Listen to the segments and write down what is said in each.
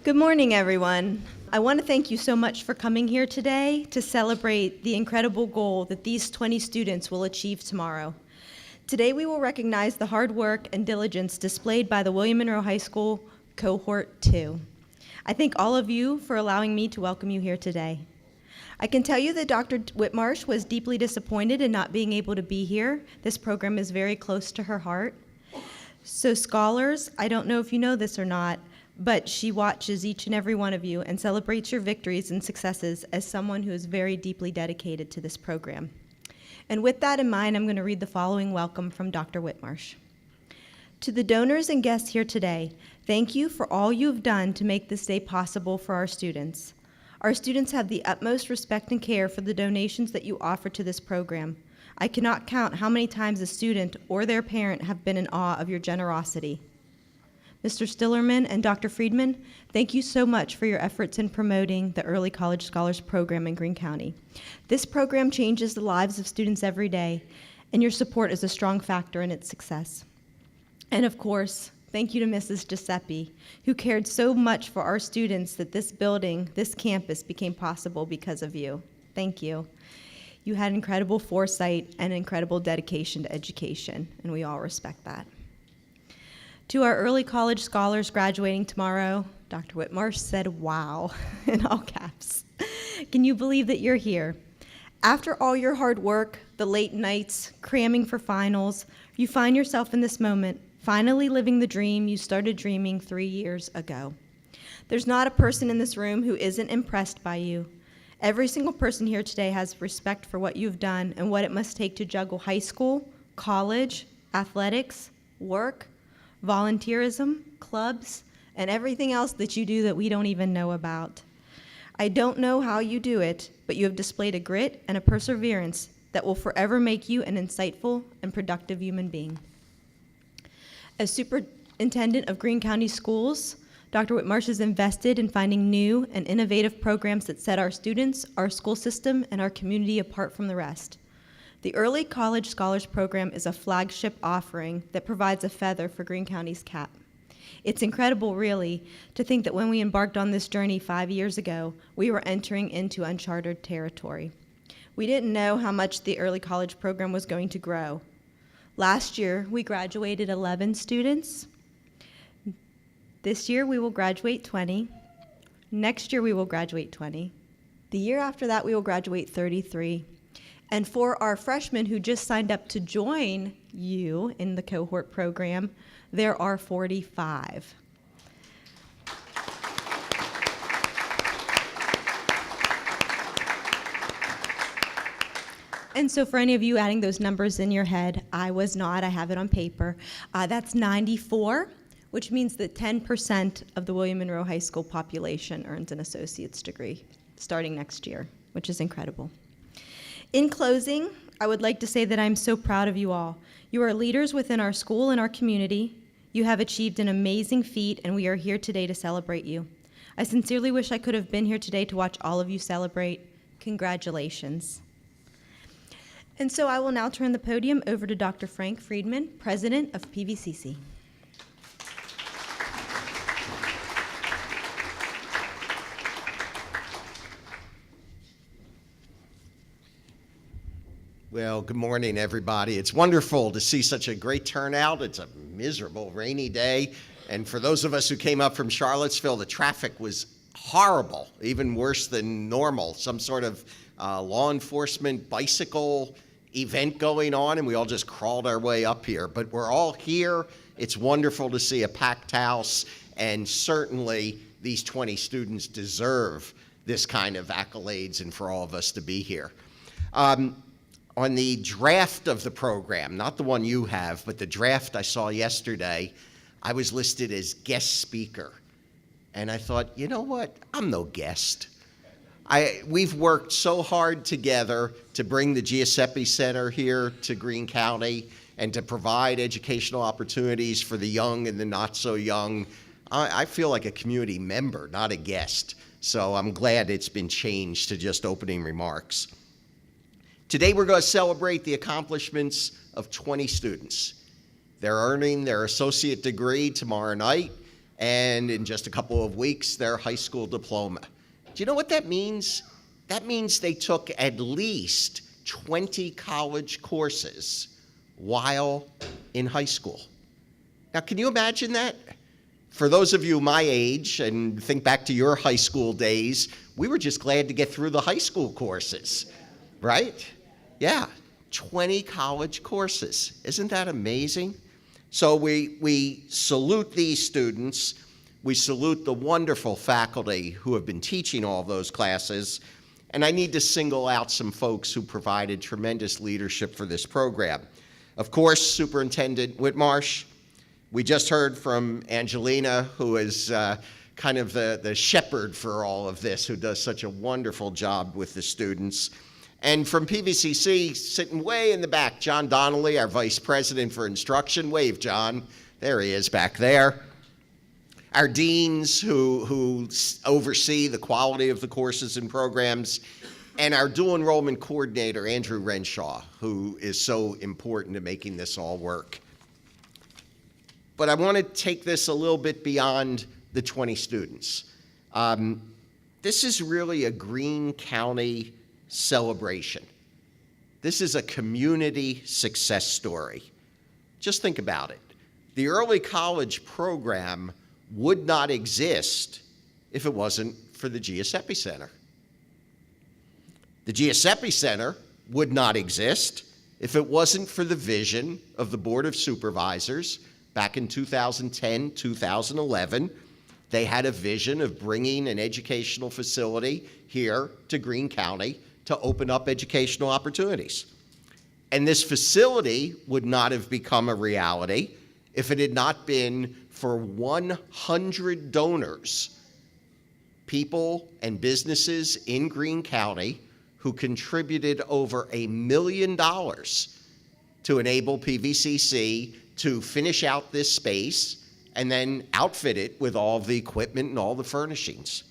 Good morning, everyone. I want to thank you so much for coming here today to celebrate the incredible goal that these 20 students will achieve tomorrow. Today, we will recognize the hard work and diligence displayed by the William Monroe High School Cohort 2. I thank all of you for allowing me to welcome you here today. I can tell you that Dr. Whitmarsh was deeply disappointed in not being able to be here. This program is very close to her heart. So scholars, I don't know if you know this or not, but she watches each and every one of you and celebrates your victories and successes as someone who is very deeply dedicated to this program. And with that in mind, I'm going to read the following welcome from Dr. Whitmarsh. To the donors and guests here today, thank you for all you've done to make this day possible for our students. Our students have the utmost respect and care for the donations that you offer to this program. I cannot count how many times a student or their parent have been in awe of your generosity. Mr. Stillerman and Dr. Freedman, thank you so much for your efforts in promoting the Early College Scholars Program in Greene County. This program changes the lives of students every day, and your support is a strong factor in its success. And of course, thank you to Mrs. Giuseppe, who cared so much for our students that this building, this campus, became possible because of you. Thank you. You had incredible foresight and incredible dedication to education, and we all respect that. To our early college scholars graduating tomorrow, Dr. Whitmarsh said, "Wow," in all caps. Can you believe that you're here? After all your hard work, the late nights, cramming for finals, you find yourself in this moment, finally living the dream you started dreaming 3 years ago. There's not a person in this room who isn't impressed by you. Every single person here today has respect for what you've done and what it must take to juggle high school, college, athletics, work, volunteerism, clubs, and everything else that you do that we don't even know about. I don't know how you do it, but you have displayed a grit and a perseverance that will forever make you an insightful and productive human being. As superintendent of Greene County Schools, Dr. Whitmarsh is invested in finding new and innovative programs that set our students, our school system, and our community apart from the rest. The Early College Scholars Program is a flagship offering that provides a feather for Greene County's cap. It's incredible, really, to think that when we embarked on this journey 5 years ago, we were entering into uncharted territory. We didn't know how much the Early College Program was going to grow. Last year, we graduated 11 students. This year, we will graduate 20. Next year, we will graduate 20. The year after that, we will graduate 33. And for our freshmen who just signed up to join you in the cohort program, there are 45. And so for any of you adding those numbers in your head, I was not, I have it on paper. That's 94, which means that 10% of the William Monroe High School population earns an associate's degree starting next year, which is incredible. In closing, I would like to say that I'm so proud of you all. You are leaders within our school and our community. You have achieved an amazing feat, and we are here today to celebrate you. I sincerely wish I could have been here today to watch all of you celebrate. Congratulations. And so I will now turn the podium over to Dr. Frank Freedman, President of Pvcc. Well, good morning, everybody. It's wonderful to see such a great turnout. It's a miserable, rainy day. And for those of us who came up from Charlottesville, the traffic was horrible, even worse than normal. Some sort of law enforcement bicycle event going on, and we all just crawled our way up here. But we're all here. It's wonderful to see a packed house, and certainly these 20 students deserve this kind of accolades and for all of us to be here. On the draft of the program, not the one you have, but the draft I saw yesterday, I was listed as guest speaker. And I thought, you know what? I'm no guest. We've worked so hard together to bring the Giuseppe Center here to Greene County and to provide educational opportunities for the young and the not so young. I feel like a community member, not a guest. So I'm glad it's been changed to just opening remarks. Today we're going to celebrate the accomplishments of 20 students. They're earning their associate degree tomorrow night. and in just a couple of weeks, their high school diploma. Do you know what that means? That means they took at least 20 college courses while in high school. Now, can you imagine that? For those of you my age and think back to your high school days, we were just glad to get through the high school courses, right? Yeah, 20 college courses. Isn't that amazing? So we salute these students. We salute the wonderful faculty who have been teaching all those classes. And I need to single out some folks who provided tremendous leadership for this program. Of course, Superintendent Witt Marsh. We just heard from Angelina, who is kind of the shepherd for all of this, who does such a wonderful job with the students. And from Pvcc, sitting way in the back, John Donnelly, our Vice President for Instruction. Wave, John. There he is back there. Our deans who oversee the quality of the courses and programs, and our dual enrollment coordinator, Andrew Renshaw, who is so important to making this all work. But I want to take this a little bit beyond the 20 students. This is really a Greene County celebration. This is a community success story. Just think about it. The early college program would not exist if it wasn't for the Giuseppe Center. The Giuseppe Center would not exist if it wasn't for the vision of the Board of Supervisors back in 2010, 2011. They had a vision of bringing an educational facility here to Greene County to open up educational opportunities. And this facility would not have become a reality if it had not been for 100 donors, people and businesses in Greene County who contributed over $1 million to enable Pvcc to finish out this space and then outfit it with all the equipment and all the furnishings.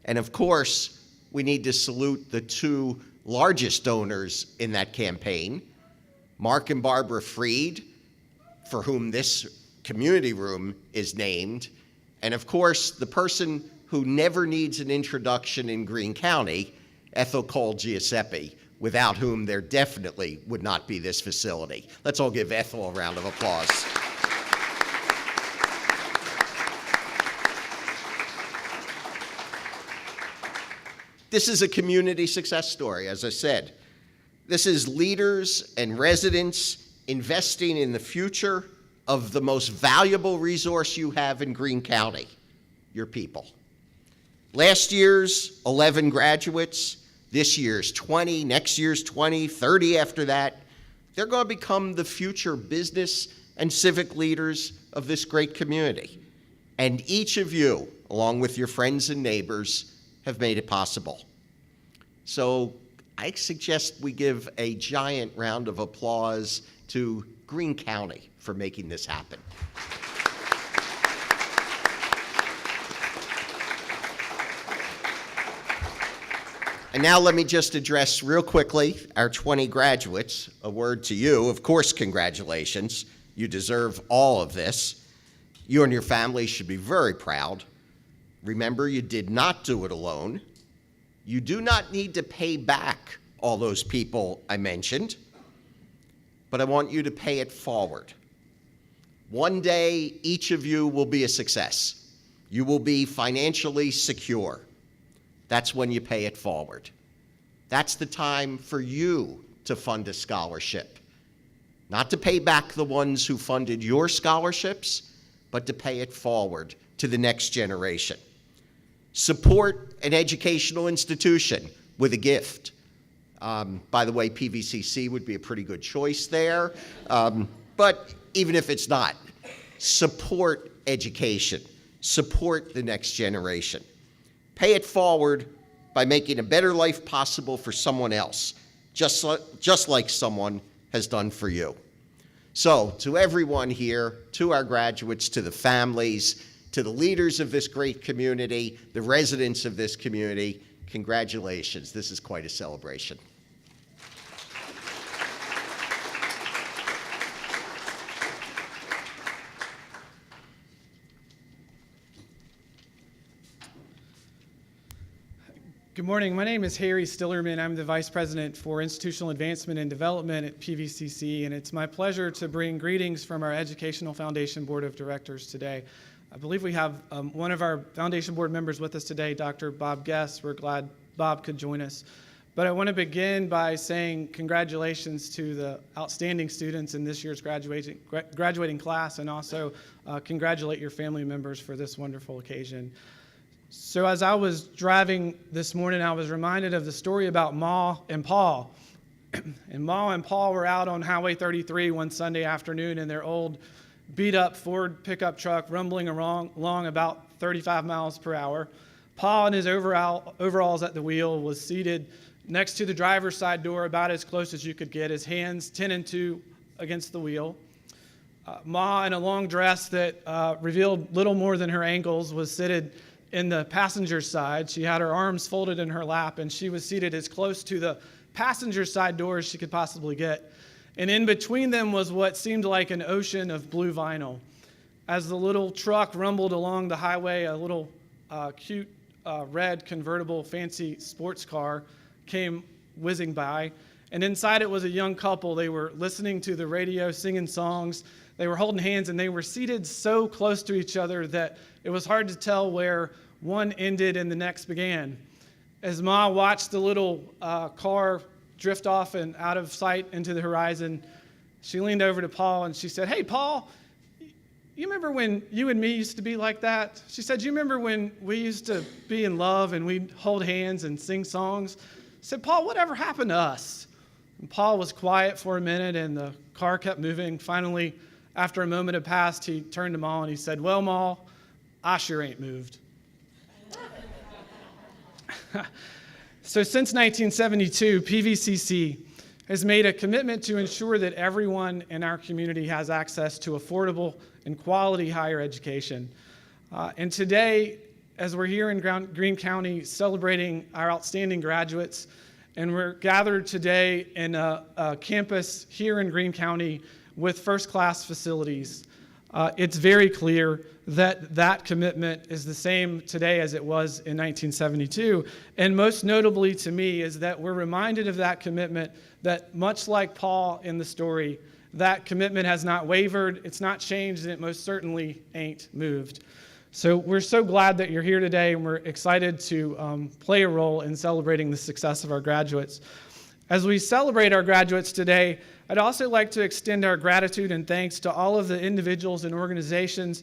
And of course, we need to salute the two largest donors in that campaign, Mark and Barbara Freed, for whom this community room is named, and of course, the person who never needs an introduction in Greene County, Ethel Cole Giuseppe, without whom there definitely would not be this facility. Let's all give Ethel a round of applause. This is a community success story, as I said. This is leaders and residents investing in the future of the most valuable resource you have in Greene County, your people. Last year's 11 graduates, this year's 20, next year's 20, 30 after that. They're going to become the future business and civic leaders of this great community. And each of you, along with your friends and neighbors, have made it possible. So I suggest we give a giant round of applause to Greene County for making this happen. And now let me just address real quickly our 20 graduates. A word to you. Of course, congratulations. You deserve all of this. You and your family should be very proud. Remember, you did not do it alone. You do not need to pay back all those people I mentioned, but I want you to pay it forward. One day, each of you will be a success. You will be financially secure. That's when you pay it forward. That's the time for you to fund a scholarship. Not to pay back the ones who funded your scholarships, but to pay it forward to the next generation. Support an educational institution with a gift. By the way, Pvcc would be a pretty good choice there. But even if it's not, support education. Support the next generation. Pay it forward by making a better life possible for someone else, just like someone has done for you. So, to everyone here, to our graduates, to the families, to the leaders of this great community, the residents of this community, congratulations. This is quite a celebration. Good morning. My name is Harry Stillerman. I'm the Vice President for Institutional Advancement and Development at Pvcc, and it's my pleasure to bring greetings from our Educational Foundation Board of Directors today. I believe we have one of our Foundation Board members with us today, Dr. Bob Guest. We're glad Bob could join us. But I want to begin by saying congratulations to the outstanding students in this year's graduating class, and also congratulate your family members for this wonderful occasion. So as I was driving this morning, I was reminded of the story about Ma and Paul. And Ma and Paul were out on Highway 33 one Sunday afternoon in their old beat-up Ford pickup truck, rumbling along about 35 miles per hour. Paul, in his overalls at the wheel, was seated next to the driver's side door, about as close as you could get, his hands 10 and 2 against the wheel. Ma, in a long dress that revealed little more than her ankles, was seated in the passenger side. She had her arms folded in her lap, and she was seated as close to the passenger side door as she could possibly get. And in between them was what seemed like an ocean of blue vinyl. As the little truck rumbled along the highway, a little cute red convertible fancy sports car came whizzing by, and inside it was a young couple. They were listening to the radio, singing songs. They were holding hands, and they were seated so close to each other that it was hard to tell where one ended and the next began. As Ma watched the little car drift off and out of sight into the horizon, she leaned over to Paul and she said, "Hey, Paul, you remember when you and me used to be like that?" She said, "You remember when we used to be in love and we'd hold hands and sing songs?" I said, "Paul, whatever happened to us?" And Paul was quiet for a minute, and the car kept moving. Finally, after a moment had passed, he turned to Ma and he said, "Well, Ma, I sure ain't moved." So since 1972, Pvcc has made a commitment to ensure that everyone in our community has access to affordable and quality higher education. And today, as we're here in Greene County celebrating our outstanding graduates, and we're gathered today in a campus here in Greene County with first-class facilities, it's very clear that that commitment is the same today as it was in 1972. And most notably to me is that we're reminded of that commitment, that much like Paul in the story, that commitment has not wavered, it's not changed, and it most certainly ain't moved. So we're so glad that you're here today, and we're excited to play a role in celebrating the success of our graduates. As we celebrate our graduates today, I'd also like to extend our gratitude and thanks to all of the individuals and organizations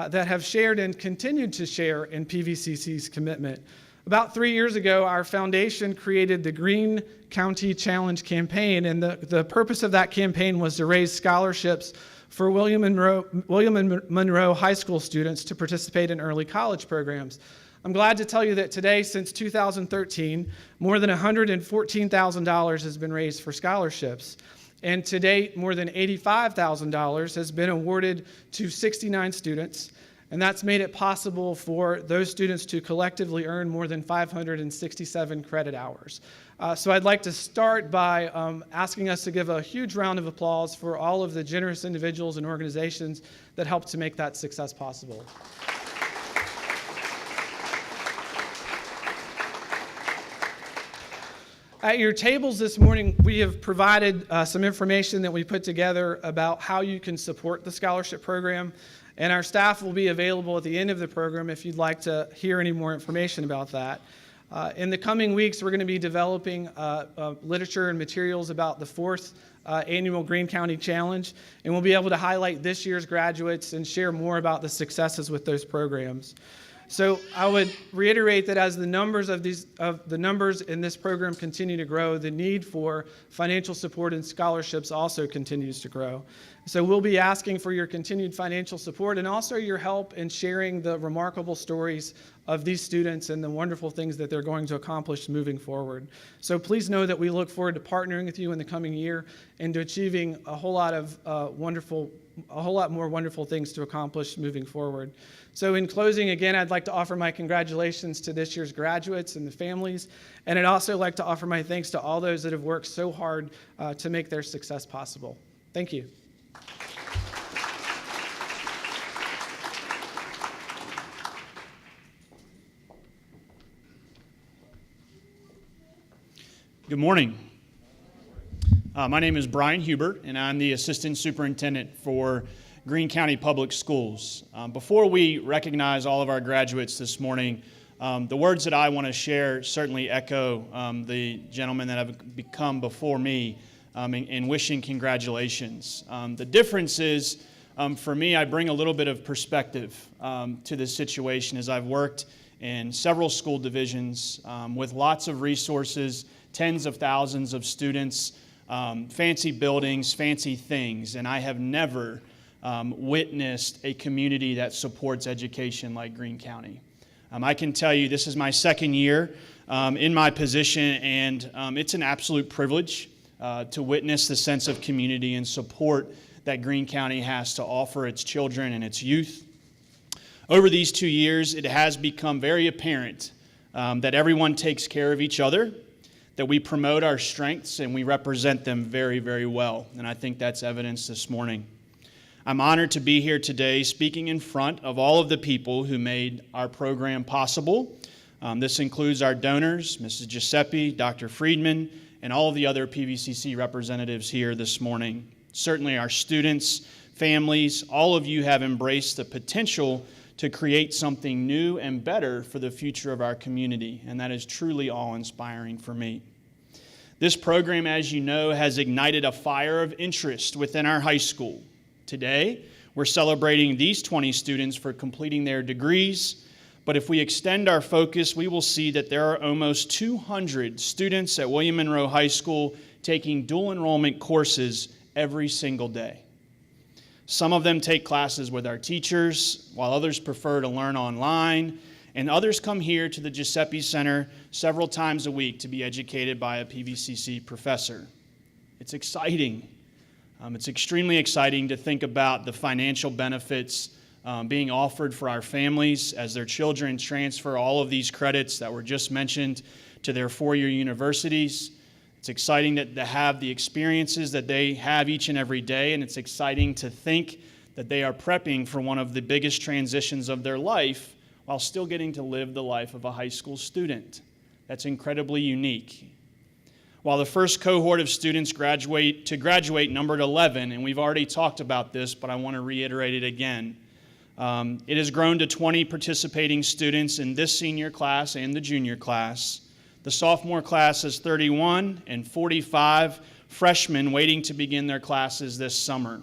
that have shared and continued to share in Pvcc's commitment. About 3 years ago, our foundation created the Greene County Challenge campaign, and the purpose of that campaign was to raise scholarships for William Monroe High School students to participate in early college programs. I'm glad to tell you that today, since 2013, more than $114,000 has been raised for scholarships. And to date, more than $85,000 has been awarded to 69 students, and that's made it possible for those students to collectively earn more than 567 credit hours. So I'd like to start by asking us to give a huge round of applause for all of the generous individuals and organizations that helped to make that success possible. At your tables this morning, we have provided some information that we put together about how you can support the scholarship program, and our staff will be available at the end of the program if you'd like to hear any more information about that. In the coming weeks, we're going to be developing literature and materials about the 4th annual Greene County Challenge, and we'll be able to highlight this year's graduates and share more about the successes with those programs. So I would reiterate that as the numbers in this program continue to grow, the need for financial support and scholarships also continues to grow. So we'll be asking for your continued financial support and also your help in sharing the remarkable stories of these students and the wonderful things that they're going to accomplish moving forward. So please know that we look forward to partnering with you in the coming year and to achieving a whole lot more wonderful things to accomplish moving forward. So in closing, again, I'd like to offer my congratulations to this year's graduates and the families, and I'd also like to offer my thanks to all those that have worked so hard to make their success possible. Thank you. Good morning. My name is Brian Hubert, and I'm the Assistant Superintendent for Greene County Public Schools. Before we recognize all of our graduates this morning, the words that I want to share certainly echo the gentlemen that have come before me in wishing congratulations. The difference is, for me, I bring a little bit of perspective to this situation as I've worked in several school divisions with lots of resources, tens of thousands of students, fancy buildings, fancy things, and I have never witnessed a community that supports education like Greene County. I can tell you this is my second year in my position, and it's an absolute privilege to witness the sense of community and support that Greene County has to offer its children and its youth. Over these 2 years, it has become very apparent that everyone takes care of each other, that we promote our strengths and we represent them very, very well. And I think that's evidence this morning. I'm honored to be here today speaking in front of all of the people who made our program possible. This includes our donors, Mrs. Giuseppe, Dr. Freedman, and all of the other Pvcc representatives here this morning. Certainly our students, families, all of you have embraced the potential to create something new and better for the future of our community, and that is truly awe-inspiring for me. This program, as you know, has ignited a fire of interest within our high school. Today, we're celebrating these 20 students for completing their degrees, but if we extend our focus, we will see that there are almost 200 students at William Monroe High School taking dual enrollment courses every single day. Some of them take classes with our teachers, while others prefer to learn online, and others come here to the Giuseppe Center several times a week to be educated by a Pvcc professor. It's exciting. It's extremely exciting to think about the financial benefits being offered for our families as their children transfer all of these credits that were just mentioned to their four-year universities. It's exciting to have the experiences that they have each and every day, and it's exciting to think that they are prepping for one of the biggest transitions of their life while still getting to live the life of a high school student. That's incredibly unique. While the first cohort of students graduate numbered 11, and we've already talked about this, but I want to reiterate it again. It has grown to 20 participating students in this senior class and the junior class. The sophomore class is 31 and 45 freshmen waiting to begin their classes this summer.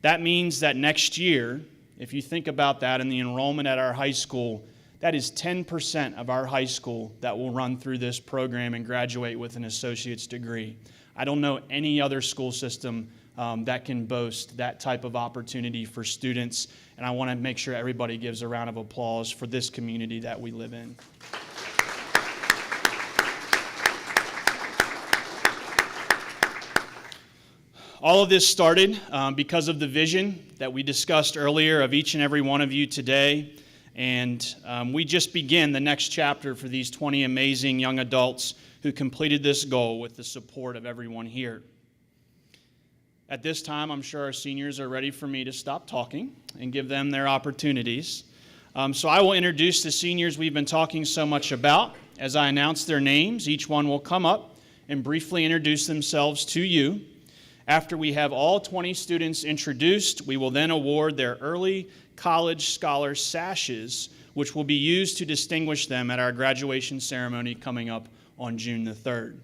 That means that next year, if you think about that in the enrollment at our high school, that is 10% of our high school that will run through this program and graduate with an associate's degree. I don't know any other school system that can boast that type of opportunity for students, and I want to make sure everybody gives a round of applause for this community that we live in. All of this started because of the vision that we discussed earlier of each and every one of you today. And we just begin the next chapter for these 20 amazing young adults who completed this goal with the support of everyone here. At this time, I'm sure our seniors are ready for me to stop talking and give them their opportunities. So I will introduce the seniors we've been talking so much about. As I announce their names, each one will come up and briefly introduce themselves to you. After we have all 20 students introduced, we will then award their early college scholar sashes, which will be used to distinguish them at our graduation ceremony coming up on June the 3rd.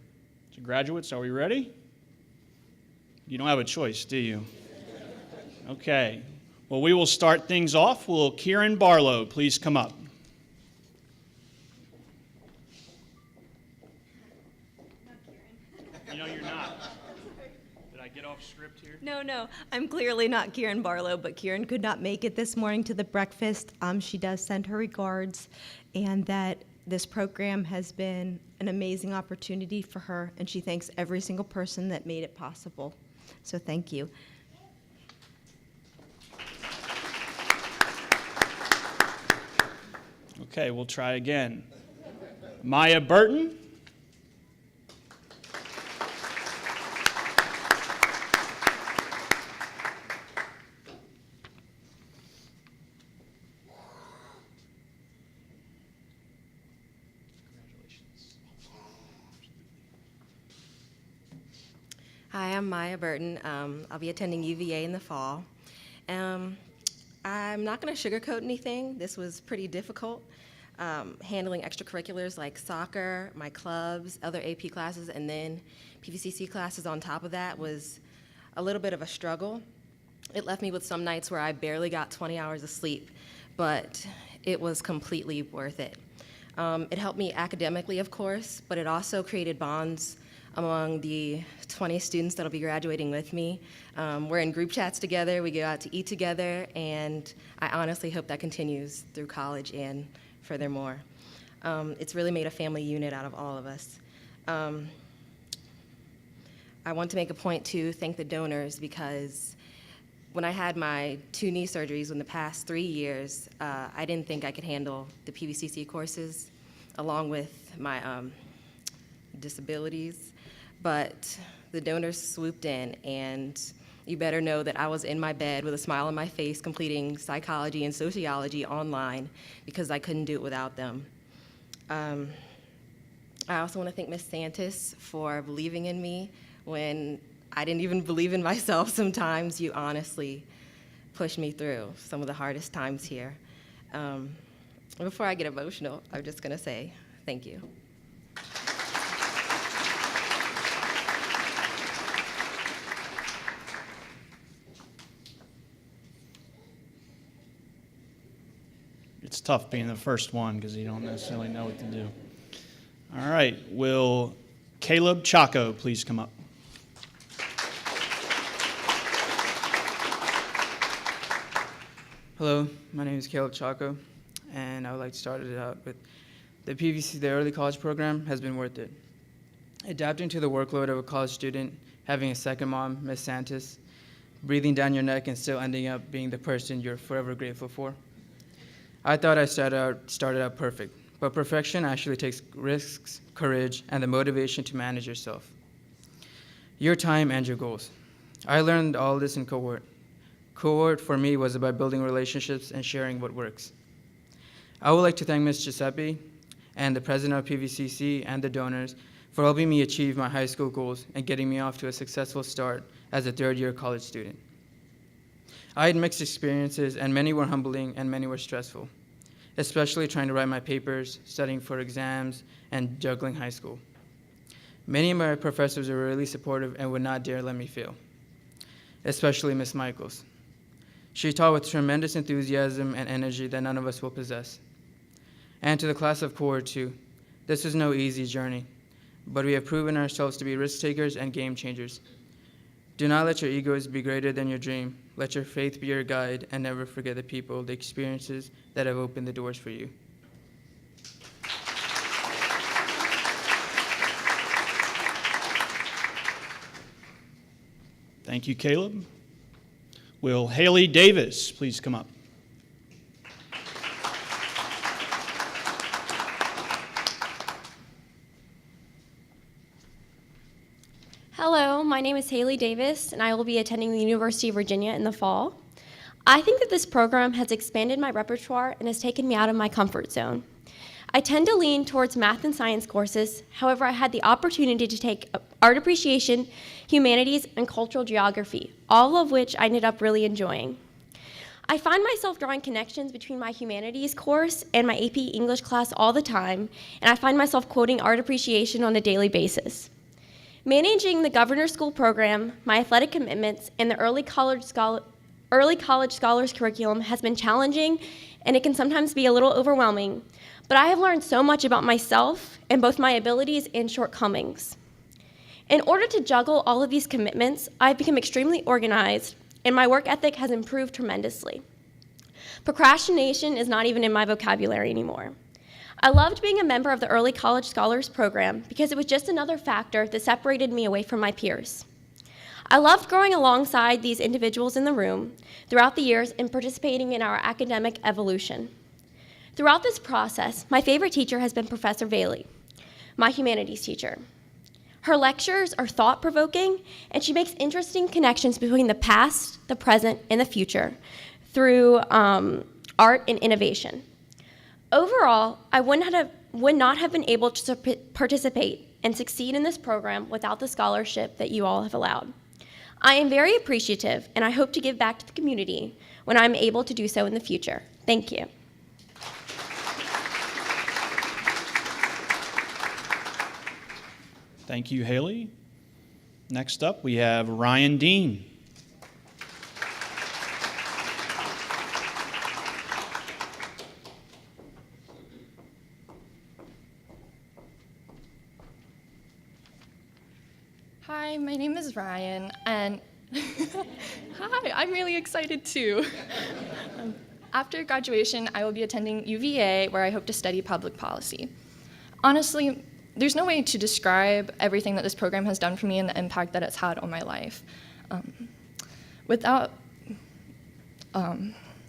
So graduates, are we ready? You don't have a choice, do you? Okay. Well, we will start things off. Will Kieran Barlow please come up? You know you're not. Get off script here? No. I'm clearly not Kieran Barlow, but Kieran could not make it this morning to the breakfast. She does send her regards, and that this program has been an amazing opportunity for her, and she thanks every single person that made it possible. So thank you. Okay, we'll try again. Maya Burton. Hi, I'm Maya Burton. I'll be attending UVA in the fall. I'm not going to sugarcoat anything. This was pretty difficult. Handling extracurriculars like soccer, my clubs, other AP classes, and then Pvcc classes on top of that was a little bit of a struggle. It left me with some nights where I barely got 20 hours of sleep, but it was completely worth it. It helped me academically, of course, but it also created bonds among the 20 students that'll be graduating with me. We're in group chats together, we go out to eat together, and I honestly hope that continues through college and furthermore. It's really made a family unit out of all of us. I want to make a point to thank the donors because when I had my 2 knee surgeries in the past 3 years, I didn't think I could handle the Pvcc courses along with my disabilities. But the donors swooped in, and you better know that I was in my bed with a smile on my face completing psychology and sociology online because I couldn't do it without them. I also want to thank Ms. Santis for believing in me when I didn't even believe in myself sometimes. You honestly pushed me through some of the hardest times here. Before I get emotional, I'm just going to say thank you. It's tough being the first one because you don't necessarily know what to do. All right, will Caleb Chaco please come up? Hello, my name is Caleb Chaco, and I would like to start it out with the PVC, the early college program, has been worth it. Adapting to the workload of a college student, having a second mom, Ms. Santis, breathing down your neck and still ending up being the person you're forever grateful for. I thought I started out perfect, but perfection actually takes risks, courage, and the motivation to manage yourself, your time, and your goals. I learned all this in cohort. Cohort for me was about building relationships and sharing what works. I would like to thank Ms. Giuseppe and the president of Pvcc and the donors for helping me achieve my high school goals and getting me off to a successful start as a third-year college student. I had mixed experiences, and many were humbling and many were stressful, especially trying to write my papers, studying for exams, and juggling high school. Many of my professors were really supportive and would not dare let me fail, especially Ms. Michaels. She taught with tremendous enthusiasm and energy that none of us will possess. And to the class of Cohort 2, this is no easy journey, but we have proven ourselves to be risk takers and game changers. Do not let your egos be greater than your dream. Let your faith be your guide, and never forget the people, the experiences that have opened the doors for you. Thank you, Caleb. Will Haley Davis please come up? Hello, my name is Haley Davis, and I will be attending the University of Virginia in the fall. I think that this program has expanded my repertoire and has taken me out of my comfort zone. I tend to lean towards math and science courses. However, I had the opportunity to take art appreciation, humanities, and cultural geography, all of which I ended up really enjoying. I find myself drawing connections between my humanities course and my AP English class all the time, and I find myself quoting art appreciation on a daily basis. Managing the Governor's School program, my athletic commitments, and the Early College Scholars curriculum has been challenging, and it can sometimes be a little overwhelming, but I have learned so much about myself and both my abilities and shortcomings. In order to juggle all of these commitments, I've become extremely organized, and my work ethic has improved tremendously. Procrastination is not even in my vocabulary anymore. I loved being a member of the Early College Scholars program because it was just another factor that separated me away from my peers. I loved growing alongside these individuals in the room throughout the years and participating in our academic evolution. Throughout this process, my favorite teacher has been Professor Bailey, my humanities teacher. Her lectures are thought-provoking, and she makes interesting connections between the past, the present, and the future through art and innovation. Overall, I would not have been able to participate and succeed in this program without the scholarship that you all have allowed. I am very appreciative, and I hope to give back to the community when I'm able to do so in the future. Thank you. Thank you, Haley. Next up, we have Ryan Dean. Hi, my name is Ryan, and hi, I'm really excited too. After graduation, I will be attending UVA, where I hope to study public policy. Honestly, there's no way to describe everything that this program has done for me and the impact that it's had on my life. Without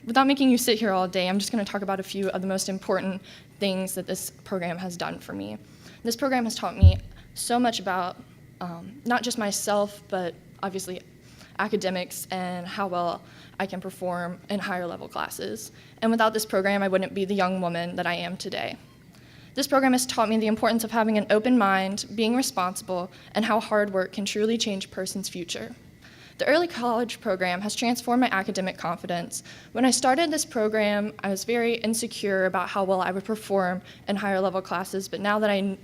making you sit here all day, I'm just going to talk about a few of the most important things that this program has done for me. This program has taught me so much about not just myself, but obviously academics and how well I can perform in higher level classes. And without this program, I wouldn't be the young woman that I am today. This program has taught me the importance of having an open mind, being responsible, and how hard work can truly change a person's future. The early college program has transformed my academic confidence. When I started this program, I was very insecure about how well I would perform in higher level classes, but now that I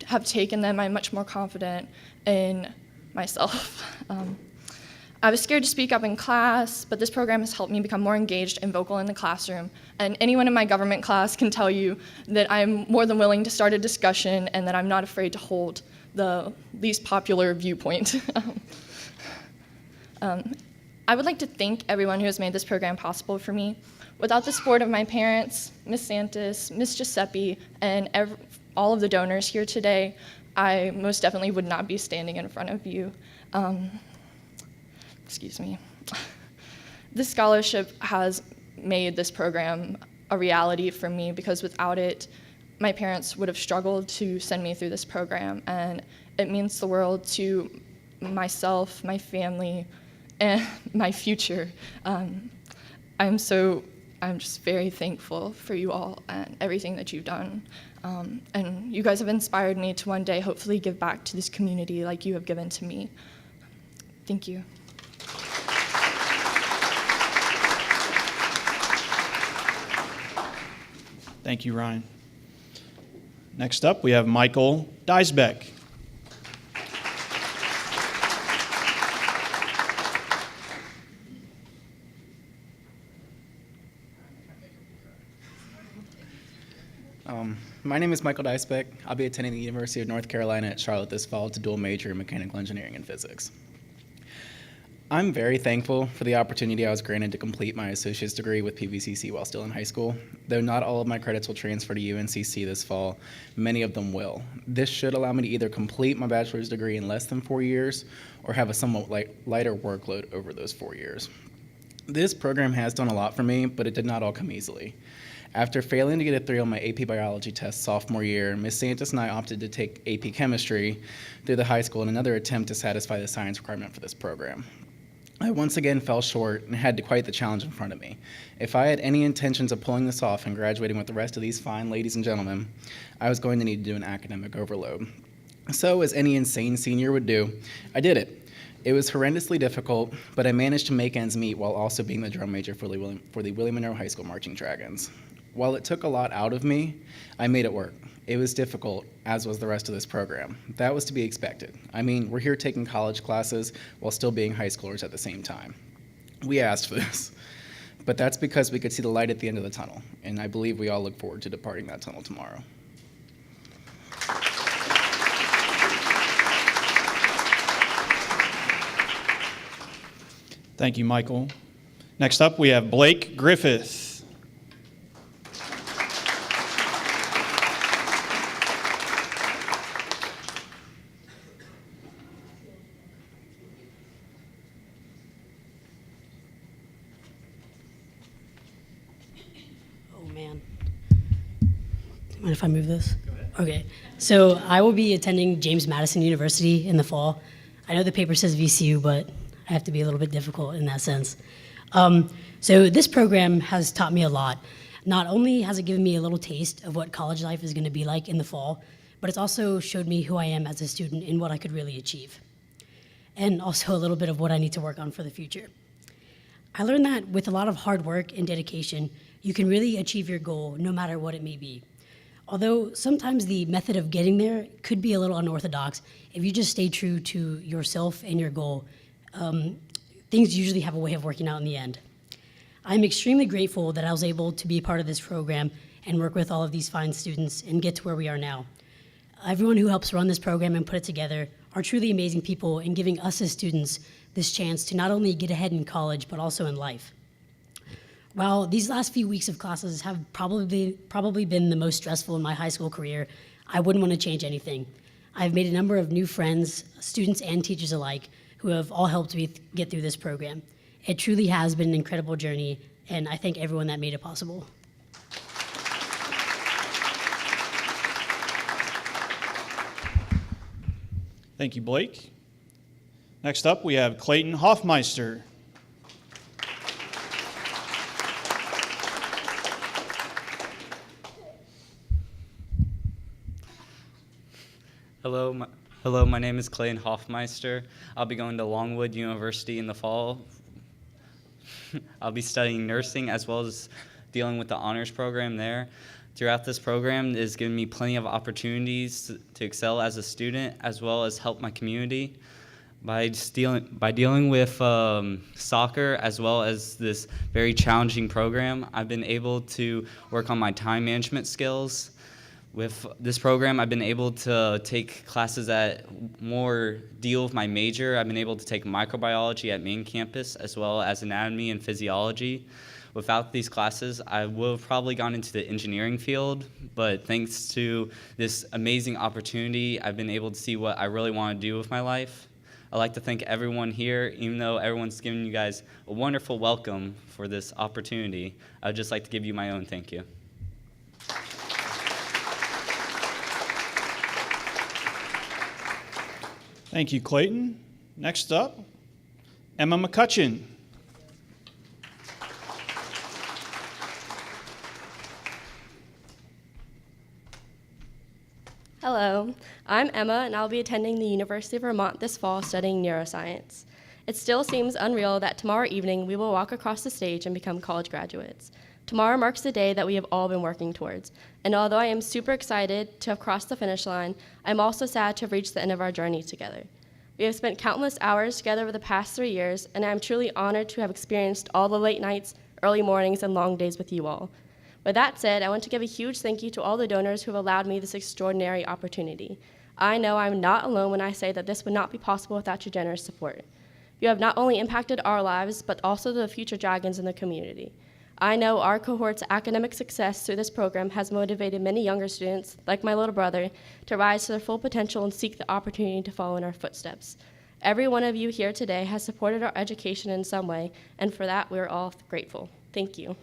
have taken them, I'm much more confident in myself. I was scared to speak up in class, but this program has helped me become more engaged and vocal in the classroom. And anyone in my government class can tell you that I'm more than willing to start a discussion and that I'm not afraid to hold the least popular viewpoint. I would like to thank everyone who has made this program possible for me. Without the support of my parents, Ms. Santos, Ms. Giuseppe, and all of the donors here today, I most definitely would not be standing in front of you. Excuse me. This scholarship has made this program a reality for me because without it, my parents would have struggled to send me through this program, and it means the world to myself, my family, and my future. I'm just very thankful for you all and everything that you've done. And you guys have inspired me to one day hopefully give back to this community like you have given to me. Thank you. Thank you, Ryan. Next up, we have Michael Deisbeck. My name is Michael Deisbeck. I'll be attending the University of North Carolina at Charlotte this fall to dual major in mechanical engineering and physics. I'm very thankful for the opportunity I was granted to complete my associate's degree with Pvcc while still in high school. Though not all of my credits will transfer to UNCC this fall, many of them will. This should allow me to either complete my bachelor's degree in less than 4 years or have a somewhat lighter workload over those 4 years. This program has done a lot for me, but it did not all come easily. After failing to get a 3 on my AP biology test sophomore year, Ms. Santos and I opted to take AP chemistry through the high school in another attempt to satisfy the science requirement for this program. I once again fell short and had quite the challenge in front of me. If I had any intentions of pulling this off and graduating with the rest of these fine ladies and gentlemen, I was going to need to do an academic overload. So, as any insane senior would do, I did it. It was horrendously difficult, but I managed to make ends meet while also being the drum major for the William Monroe High School Marching Dragons. While it took a lot out of me, I made it work. It was difficult, as was the rest of this program. That was to be expected. I mean, we're here taking college classes while still being high schoolers at the same time. We asked for this, but that's because we could see the light at the end of the tunnel, and I believe we all look forward to departing that tunnel tomorrow. Thank you, Michael. Next up, we have Blake Griffith. Mind if I move this? Go ahead. Okay. So I will be attending James Madison University in the fall. I know the paper says VCU, but I have to be a little bit difficult in that sense. So this program has taught me a lot. Not only has it given me a little taste of what college life is going to be like in the fall, but it's also showed me who I am as a student and what I could really achieve, and also a little bit of what I need to work on for the future. I learned that with a lot of hard work and dedication, you can really achieve your goal no matter what it may be. Although sometimes the method of getting there could be a little unorthodox, if you just stay true to yourself and your goal, things usually have a way of working out in the end. I'm extremely grateful that I was able to be a part of this program and work with all of these fine students and get to where we are now. Everyone who helps run this program and put it together are truly amazing people in giving us as students this chance to not only get ahead in college, but also in life. While these last few weeks of classes have probably been the most stressful in my high school career, I wouldn't want to change anything. I've made a number of new friends, students and teachers alike, who have all helped me get through this program. It truly has been an incredible journey, and I thank everyone that made it possible. Thank you, Blake. Next up, we have Clayton Hofmeister. Hello, my name is Clayton Hofmeister. I'll be going to Longwood University in the fall. I'll be studying nursing as well as dealing with the honors program there. Throughout this program, it has given me plenty of opportunities to excel as a student as well as help my community. By dealing with soccer as well as this very challenging program, I've been able to work on my time management skills. With this program, I've been able to take classes that more deal with my major. I've been able to take microbiology at main campus as well as anatomy and physiology. Without these classes, I would have probably gone into the engineering field, but thanks to this amazing opportunity, I've been able to see what I really want to do with my life. I'd like to thank everyone here, even though everyone's given you guys a wonderful welcome for this opportunity. I'd just like to give you my own thank you. Thank you, Clayton. Next up, Emma Mccutcheon. Hello, I'm Emma, and I'll be attending the University of Vermont this fall studying neuroscience. It still seems unreal that tomorrow evening we will walk across the stage and become college graduates. Tomorrow marks the day that we have all been working towards, and although I am super excited to have crossed the finish line, I'm also sad to have reached the end of our journey together. We have spent countless hours together over the past 3 years, and I am truly honored to have experienced all the late nights, early mornings, and long days with you all. With that said, I want to give a huge thank you to all the donors who have allowed me this extraordinary opportunity. I know I'm not alone when I say that this would not be possible without your generous support. You have not only impacted our lives, but also the future dragons in the community. I know our cohort's academic success through this program has motivated many younger students, like my little brother, to rise to their full potential and seek the opportunity to follow in our footsteps. Every one of you here today has supported our education in some way, and for that, we are all grateful. Thank you.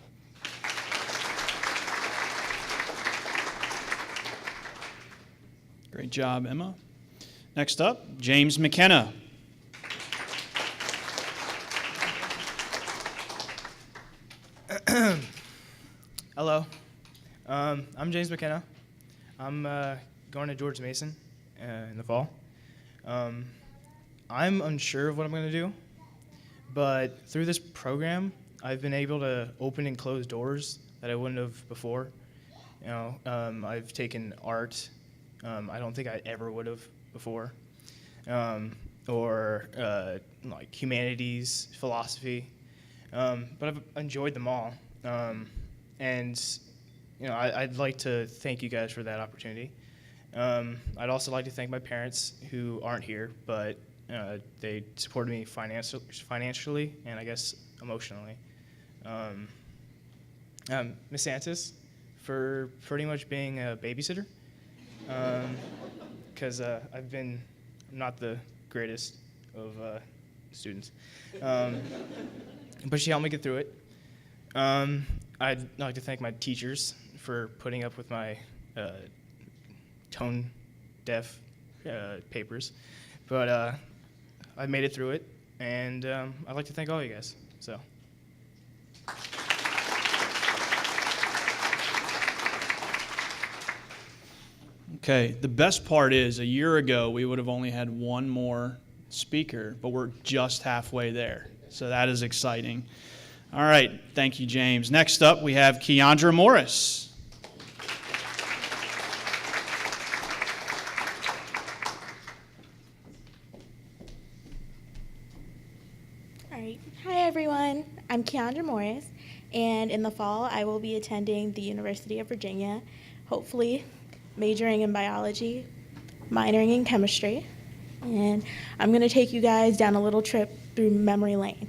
Great job, Emma. Next up, James Mckenna. Hello, I'm James Mckenna. I'm going to George Mason in the fall. I'm unsure of what I'm going to do, but through this program, I've been able to open and close doors that I wouldn't have before. You know, I've taken art. I don't think I ever would have before, or like humanities, philosophy, but I've enjoyed them all. And you know, I'd like to thank you guys for that opportunity. I'd also like to thank my parents who aren't here, but they supported me financially and I guess emotionally. Miss Santis for pretty much being a babysitter, because I've been not the greatest of students, but she helped me get through it. I'd like to thank my teachers for putting up with my tone deaf papers, but I made it through it, and I'd like to thank all you guys. So. Okay, the best part is a year ago we would have only had one more speaker, but we're just halfway there. So that is exciting. All right, thank you, James. Next up, we have Keandra Morris. All right. Hi, everyone. I'm Keandra Morris, and in the fall, I will be attending the University of Virginia, hopefully majoring in biology, minoring in chemistry, and I'm going to take you guys down a little trip through memory lane.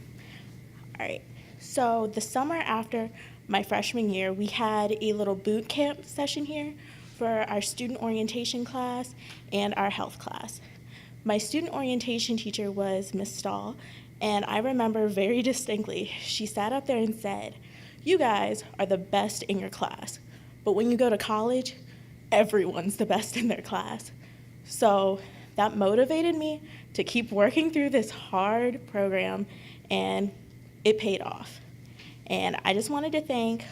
All right. So the summer after my freshman year, we had a little boot camp session here for our student orientation class and our health class. My student orientation teacher was Miss Stahl, and I remember very distinctly, she sat up there and said, "You guys are the best in your class, but when you go to college, everyone's the best in their class." So that motivated me to keep working through this hard program, and it paid off. And I just wanted to thank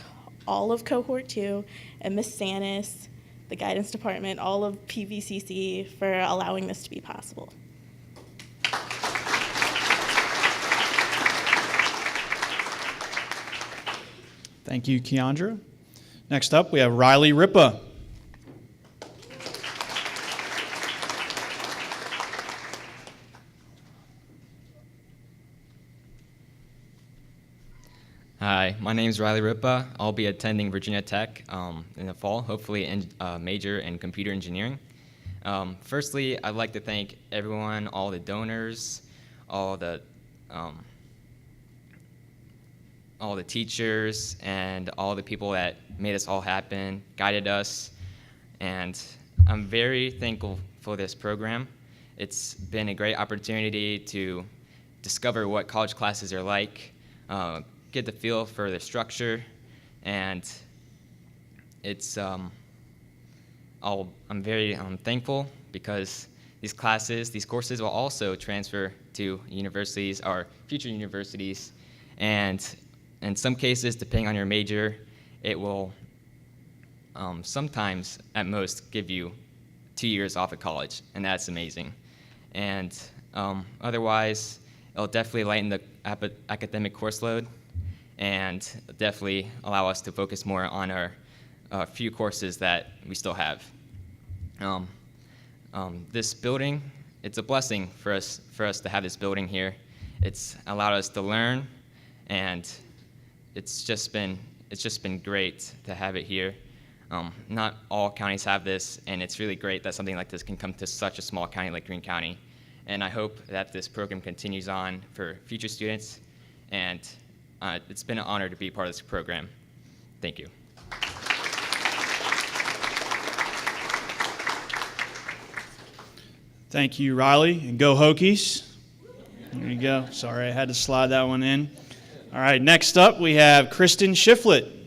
all of Cohort 2 and Miss Sanis, the guidance department, all of Pvcc for allowing this to be possible. Thank you, Keandra. Next up, we have Riley Ripa. Hi, my name is Riley Ripa. I'll be attending Virginia Tech in the fall, hopefully in major in computer engineering. Firstly, I'd like to thank everyone, all the donors, all the teachers, and all the people that made this all happen, guided us, and I'm very thankful for this program. It's been a great opportunity to discover what college classes are like, get the feel for the structure, and it's I'm very thankful because these courses will also transfer to universities or future universities, and in some cases, depending on your major, it will sometimes at most give you 2 years off of college, and that's amazing. And otherwise, it'll definitely lighten the academic course load and definitely allow us to focus more on our few courses that we still have. This building, it's a blessing for us to have this building here. It's allowed us to learn, and it's just been great to have it here. Not all counties have this, and it's really great that something like this can come to such a small county like Greene County. And I hope that this program continues on for future students, and it's been an honor to be part of this program. Thank you. Thank you, Riley, and go Hokies. There you go. Sorry, I had to slide that one in. All right, next up we have Kristin Shifflett.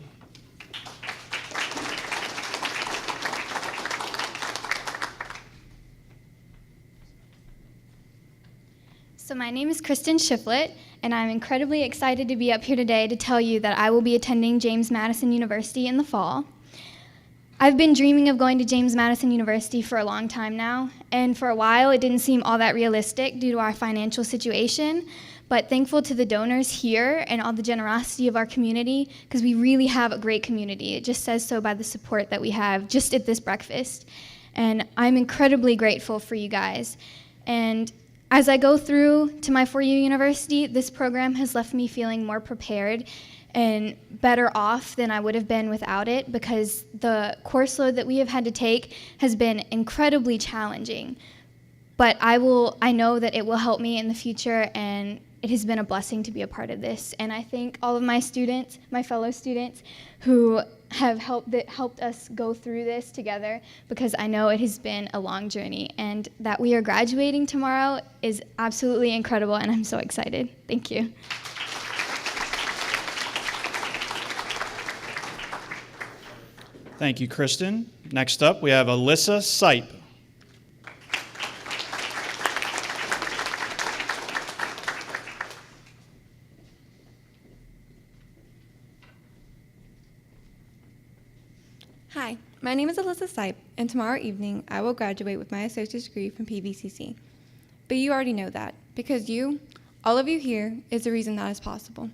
So my name is Kristin Shifflett, and I'm incredibly excited to be up here today to tell you that I will be attending James Madison University in the fall. I've been dreaming of going to James Madison University for a long time now, and for a while it didn't seem all that realistic due to our financial situation, but thankful to the donors here and all the generosity of our community, because we really have a great community. It just says so by the support that we have just at this breakfast. And I'm incredibly grateful for you guys. And as I go through to my four-year university, this program has left me feeling more prepared and better off than I would have been without it, because the course load that we have had to take has been incredibly challenging. But I know that it will help me in the future, and it has been a blessing to be a part of this. And I thank all of my students, my fellow students, who have helped us go through this together, because I know it has been a long journey, and that we are graduating tomorrow is absolutely incredible, and I'm so excited. Thank you. Thank you, Kristen. Next up, we have Alyssa Sipe. Hi, my My name is Alyssa Sipe, and tomorrow evening I will graduate with my associate's degree from Pvcc. But you already know that, because you, all of you here, is the reason that is possible.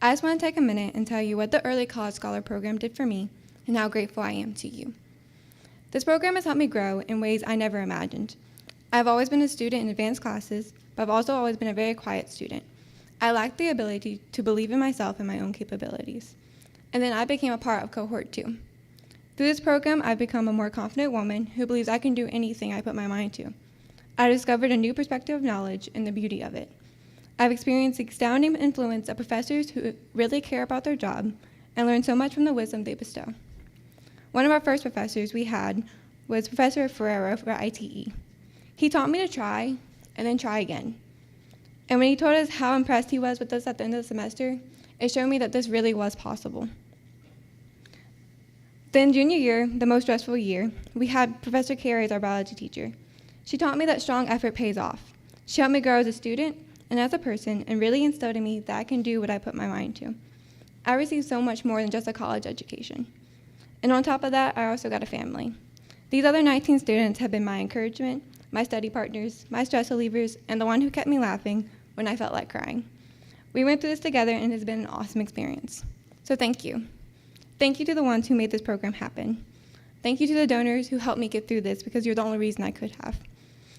I just want to take a minute and tell you what the Early College Scholar Program did for me and how grateful I am to you. This program has helped me grow in ways I never imagined. I've always been a student in advanced classes, but I've also always been a very quiet student. I lacked the ability to believe in myself and my own capabilities. And then I became a part of Cohort 2. Through this program, I've become a more confident woman who believes I can do anything I put my mind to. I discovered a new perspective of knowledge and the beauty of it. I've experienced the astounding influence of professors who really care about their job and learned so much from the wisdom they bestow. One of our first professors we had was Professor Ferrero for ITE. He taught me to try and then try again. And when he told us how impressed he was with us at the end of the semester, it showed me that this really was possible. Then junior year, the most stressful year, we had Professor Carey as our biology teacher. She taught me that strong effort pays off. She helped me grow as a student and as a person and really instilled in me that I can do what I put my mind to. I received so much more than just a college education. And on top of that, I also got a family. These other 19 students have been my encouragement, my study partners, my stress relievers, and the one who kept me laughing when I felt like crying. We went through this together and it has been an awesome experience. So thank you. Thank you to the ones who made this program happen. Thank you to the donors who helped me get through this because you're the only reason I could have.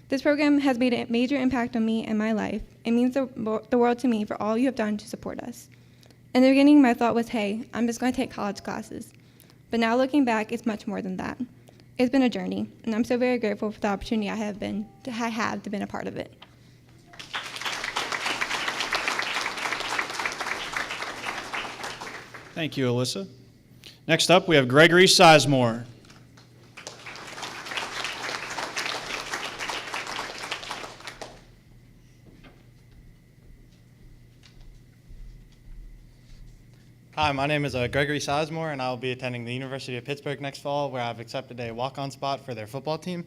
This program has made a major impact on me and my life. It means the world to me for all you have done to support us. In the beginning, my thought was, hey, I'm just going to take college classes. But now looking back, it's much more than that. It's been a journey, and I'm so very grateful for the opportunity I have to be a part of it. Thank you, Alyssa. Next up, we have Gregory Sizemore. Hi, my name is Gregory Sizemore, and I'll be attending the University of Pittsburgh next fall, where I've accepted a walk-on spot for their football team.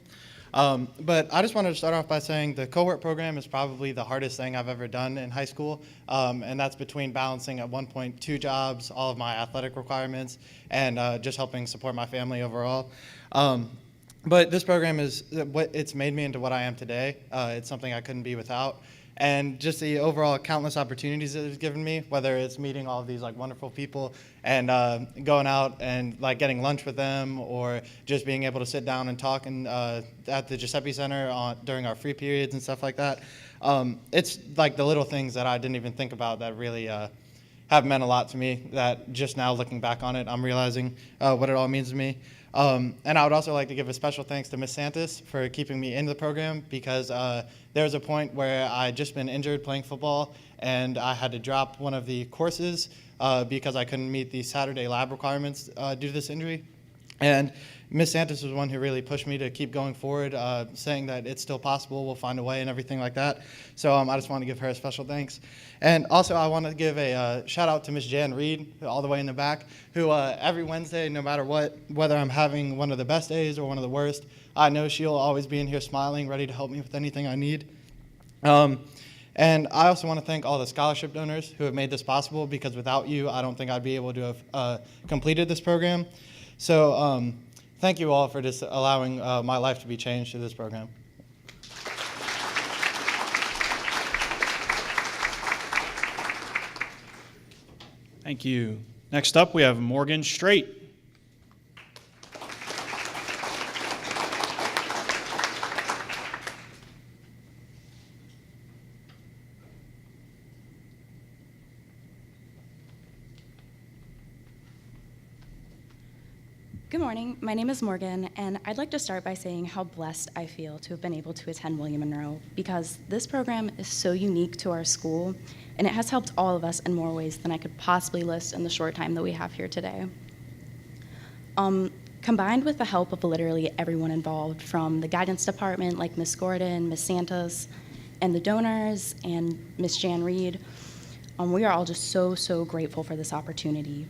But I just wanted to start off by saying the cohort program is probably the hardest thing I've ever done in high school, and that's between balancing at one point 2 jobs, all of my athletic requirements, and just helping support my family overall. But this program it's made me into what I am today. It's something I couldn't be without. And just the overall countless opportunities that it's given me, whether it's meeting all of these wonderful people and going out and getting lunch with them, or just being able to sit down and talk at the Giuseppe Center during our free periods and stuff like that. It's the little things that I didn't even think about that really have meant a lot to me, that just now looking back on it, I'm realizing what it all means to me. And I would also like to give a special thanks to Ms. Santos for keeping me in the program, because there was a point where I'd just been injured playing football, and I had to drop one of the courses because I couldn't meet the Saturday lab requirements due to this injury. And Ms. Santos was one who really pushed me to keep going forward, saying that it's still possible, we'll find a way, and everything like that. So I just want to give her a special thanks. And also I want to give a shout out to Ms. Jan Reed, all the way in the back, who every Wednesday, no matter whether I'm having one of the best days or one of the worst, I know she'll always be in here smiling, ready to help me with anything I need. And I also want to thank all the scholarship donors who have made this possible, because without you, I don't think I'd be able to have completed this program. So thank you all for just allowing my life to be changed through this program. Thank you. Next up, we have Morgan Straight. Good morning, my name is Morgan, and I'd like to start by saying how blessed I feel to have been able to attend William Monroe, because this program is so unique to our school, and it has helped all of us in more ways than I could possibly list in the short time that we have here today. Combined with the help of literally everyone involved, from the guidance department like Ms. Gordon, Ms. Santos, and the donors, and Ms. Jan Reed, we are all just so grateful for this opportunity.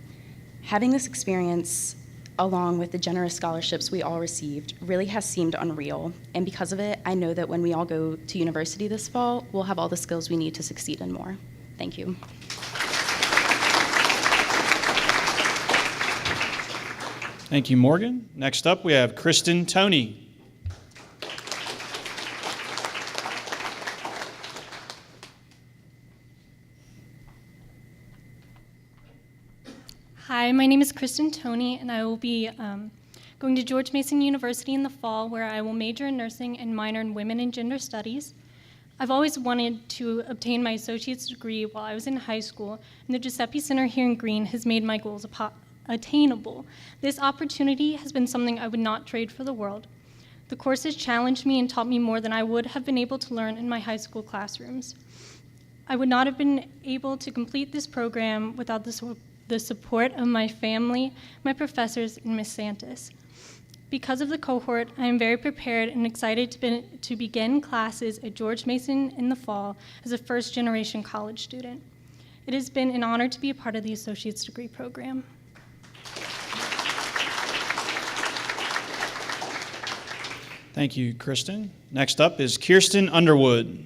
Having this experience, along with the generous scholarships we all received, really has seemed unreal. And because of it, I know that when we all go to university this fall, we'll have all the skills we need to succeed and more. Thank you. Thank you, Morgan. Next up, we have Kristen Tony. Hi, my name is Kristen Tony, and I will be going to George Mason University in the fall, where I will major in nursing and minor in women and gender studies. I've always wanted to obtain my associate's degree while I was in high school, and the Giuseppe Center here in Greene has made my goals attainable. This opportunity has been something I would not trade for the world. The course has challenged me and taught me more than I would have been able to learn in my high school classrooms. I would not have been able to complete this program without the support of my family, my professors, and Ms. Santos. Because of the cohort, I am very prepared and excited to begin classes at George Mason in the fall as a first-generation college student. It has been an honor to be a part of the associate's degree program. Thank you, Kristen. Next up is Kirsten Underwood.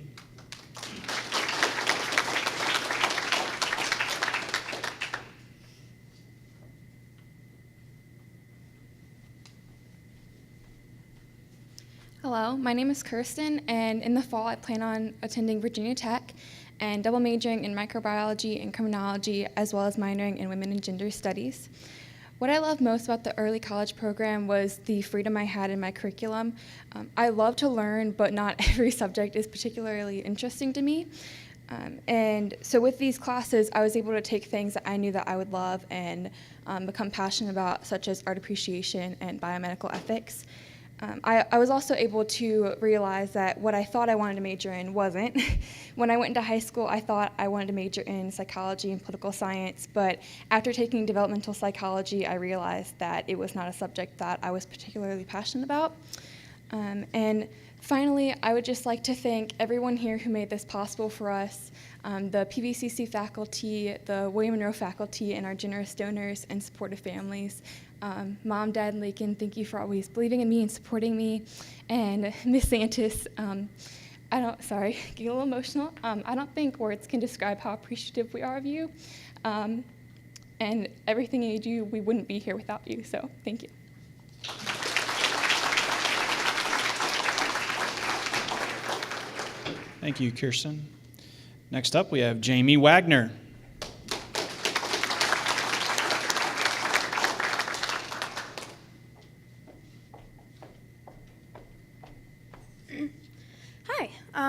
Hello, my name is Kirsten, and in the fall I plan on attending Virginia Tech and double majoring in microbiology and criminology, as well as minoring in women and gender studies. What I love most about the early college program was the freedom I had in my curriculum. I love to learn, but not every subject is particularly interesting to me. And so with these classes, I was able to take things that I knew that I would love and become passionate about, such as art appreciation and biomedical ethics. I was also able to realize that what I thought I wanted to major in wasn't. When I went into high school, I thought I wanted to major in psychology and political science, but after taking developmental psychology, I realized that it was not a subject that I was particularly passionate about. And finally, I would just like to thank everyone here who made this possible for us, the Pvcc faculty, the William Monroe faculty, and our generous donors and supportive families. Mom, Dad, and Lakin, thank you for always believing in me and supporting me. And Miss Santos, get a little emotional. I don't think words can describe how appreciative we are of you. And everything you do, we wouldn't be here without you, so thank you. Thank you, Kirsten. Next up, we have Jamie Wagner.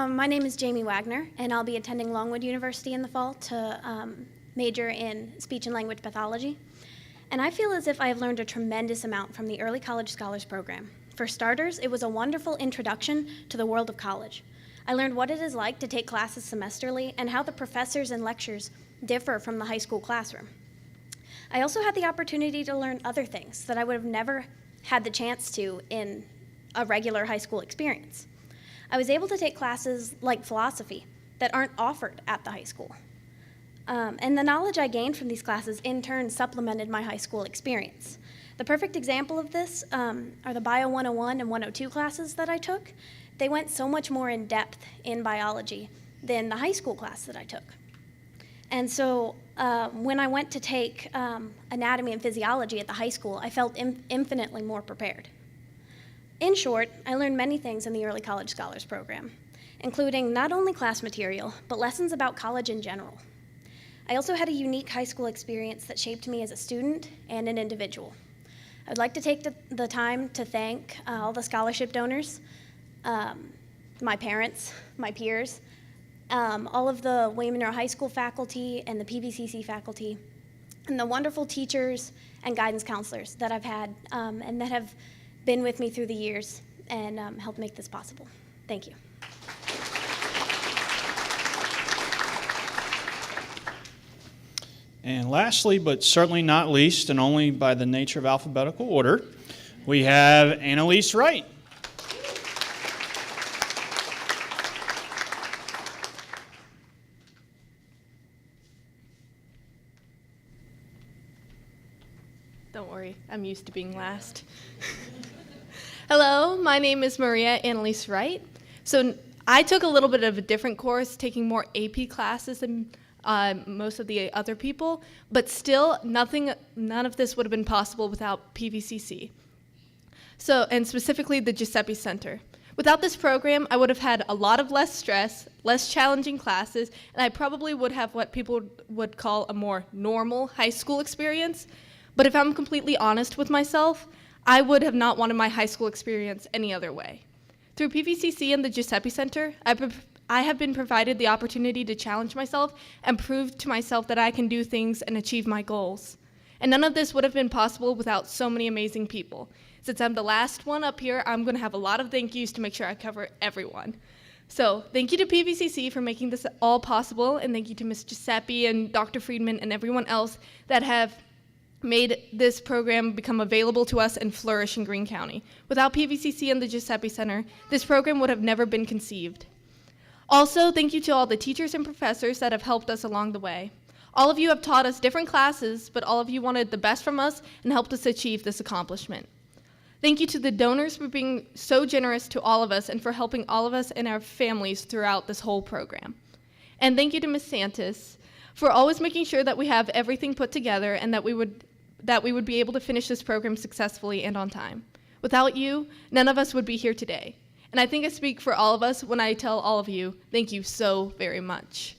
My name is Jamie Wagner, and I'll be attending Longwood University in the fall to major in speech and language pathology. And I feel as if I have learned a tremendous amount from the Early College Scholars Program. For starters, it was a wonderful introduction to the world of college. I learned what it is like to take classes semesterly and how the professors and lectures differ from the high school classroom. I also had the opportunity to learn other things that I would have never had the chance to in a regular high school experience. I was able to take classes like philosophy that aren't offered at the high school. And the knowledge I gained from these classes in turn supplemented my high school experience. The perfect example of this are the Bio 101 and 102 classes that I took. They went so much more in depth in biology than the high school class that I took. And so when I went to take anatomy and physiology at the high school, I felt infinitely more prepared. In short, I learned many things in the Early College Scholars Program, including not only class material, but lessons about college in general. I also had a unique high school experience that shaped me as a student and an individual. I'd like to take the time to thank all the scholarship donors, my parents, my peers, all of the William Monroe High School faculty and the Pvcc faculty, and the wonderful teachers and guidance counselors that I've had and that have been with me through the years and helped make this possible. Thank you. And lastly, but certainly not least, and only by the nature of alphabetical order, we have Annalise Wright. Don't worry, I'm used to being last. Hello, my name is Maria Annalise Wright. So I took a little bit of a different course, taking more AP classes than most of the other people, but still none of this would have been possible without Pvcc. So, and specifically the Giuseppe Center. Without this program, I would have had a lot of less stress, less challenging classes, and I probably would have what people would call a more normal high school experience. But if I'm completely honest with myself, I would have not wanted my high school experience any other way. Through Pvcc and the Giuseppe Center, I have been provided the opportunity to challenge myself and prove to myself that I can do things and achieve my goals. And none of this would have been possible without so many amazing people. Since I'm the last one up here, I'm going to have a lot of thank yous to make sure I cover everyone. So thank you to Pvcc for making this all possible, and thank you to Ms. Giuseppe and Dr. Freedman and everyone else that have made this program become available to us and flourish in Greene County. Without Pvcc and the Giuseppe Center, this program would have never been conceived. Also, thank you to all the teachers and professors that have helped us along the way. All of you have taught us different classes, but all of you wanted the best from us and helped us achieve this accomplishment. Thank you to the donors for being so generous to all of us and for helping all of us and our families throughout this whole program. And thank you to Ms. Santos for always making sure that we have everything put together and that we would be able to finish this program successfully and on time. Without you, none of us would be here today. And I think I speak for all of us when I tell all of you, thank you so very much.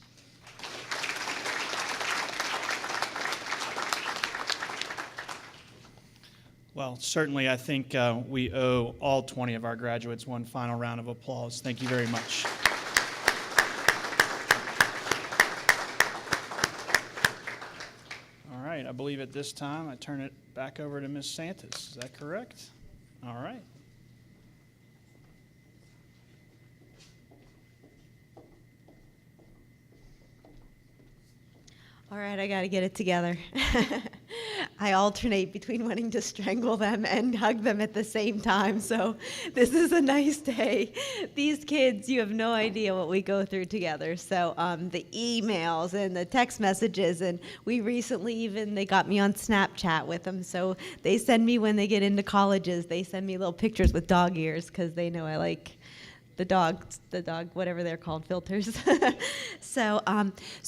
Well, certainly I think we owe all 20 of our graduates one final round of applause. Thank you very much. All right, I believe at this time I turn it back over to Ms. Santos. Is that correct? All right. All right, I got to get it together. I alternate between wanting to strangle them and hug them at the same time, so this is a nice day. These kids, you have no idea what we go through together. So the emails and the text messages, and we recently they got me on Snapchat with them, so they send me when they get into colleges, they send me little pictures with dog ears because they know I like the dog, whatever they're called, filters. So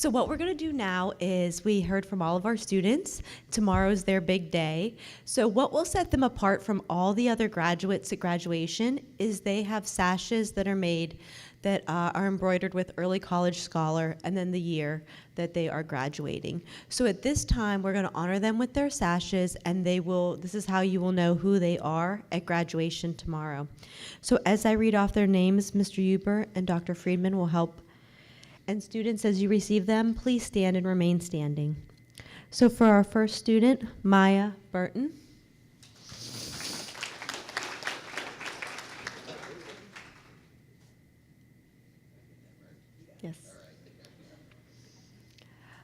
what we're going to do now is we heard from all of our students. Tomorrow's their big day. So what will set them apart from all the other graduates at graduation is they have sashes that are made that are embroidered with Early College Scholar and then the year that they are graduating. So at this time, we're going to honor them with their sashes, and this is how you will know who they are at graduation tomorrow. So as I read off their names, Mr. Huber and Dr. Freedman will help. And students, as you receive them, please stand and remain standing. So for our first student, Maya Burton. Yes.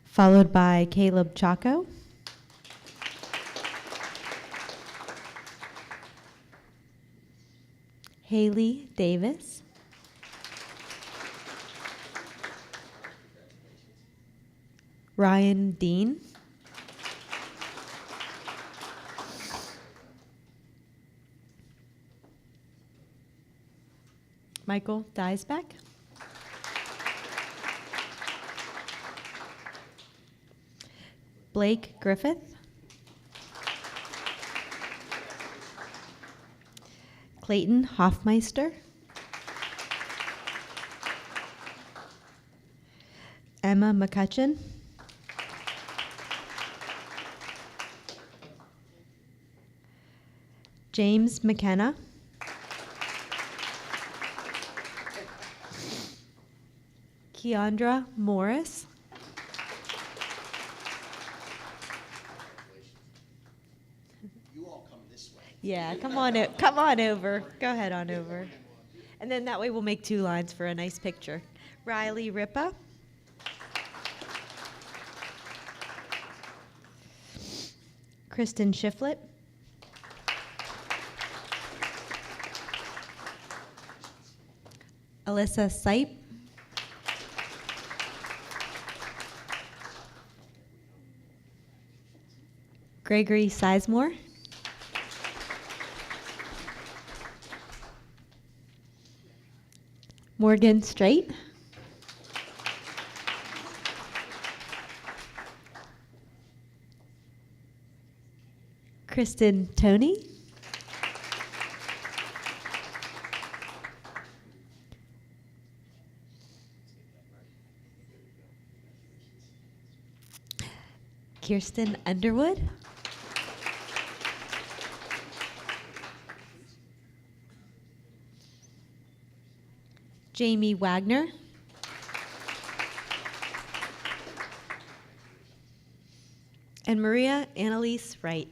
Followed by Caleb Chaco. Haley Davis. Ryan Dean. Michael Diesbeck. Blake Griffith. Clayton Hofmeister. Emma Mccutcheon. James Mckenna. Keandra Morris. You all come this way. Yeah, come on over. Go ahead on over. And then that way we'll make two lines for a nice picture. Riley Ripa. Kristin Shifflett. Alyssa Sipe. Gregory Sizemore. Morgan Straight. Kristen Tony. Kirsten Underwood. Jamie Wagner. And Maria Annalise Wright.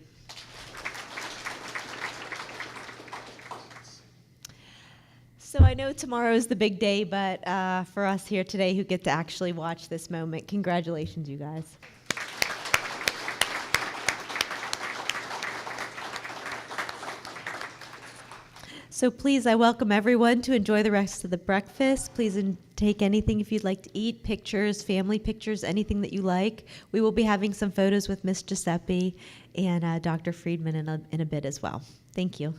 So I know tomorrow is the big day, but for us here today who get to actually watch this moment, congratulations, you guys. So please, I welcome everyone to enjoy the rest of the breakfast. Please take anything if you'd like to eat, pictures, family pictures, anything that you like. We will be having some photos with Miss Giuseppe and Dr. Freedman in a bit as well. Thank you.